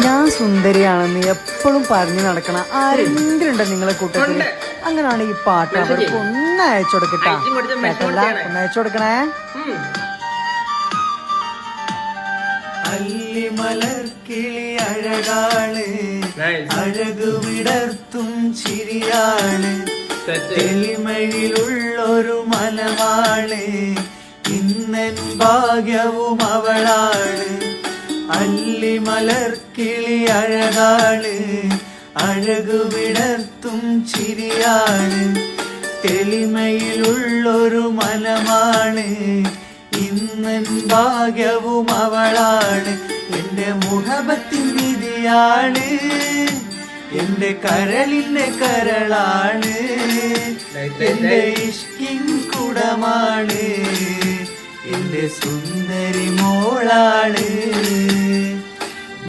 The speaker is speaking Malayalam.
ഞാൻ സുന്ദരിയാണെന്ന് എപ്പോഴും പറഞ്ഞു നടക്കണ ആരെങ്കിലും ഉണ്ടോ നിങ്ങളെ കൂട്ടത്തില്? അങ്ങനെയാണ് ഈ പാട്ട് അവർക്ക് ഒന്ന് അയച്ചു കൊടുക്കട്ടാ. കേട്ടല്ല, ഒന്ന് അയച്ചു കൊടുക്കണേ. അല്ലിമലർക്കിളി അഴകാള്, അഴകു വിടർത്തും ചിരിയാള്, തെളിമയിലുള്ളൊരു മനവാള്, ഇന്നൻ ഭാഗ്യവും അവളാണ്. അല്ലിമലർക്കിളി അഴകാള്, അഴകു വിടർത്തും ചിരിയാള്, തെളിമയിലുള്ളൊരു മനമാണ്, ഇന്നൻ ഭാഗ്യവും അവളാണ്. എന്റെ മുഹബത്തിൻ വിധിയാണ്, എന്റെ കരളിന്റെ കരളാണ്, എന്റെ ഇഷ്കിൻ കുടമാണ്, എന്റെ സുന്ദരി മോളാണ്.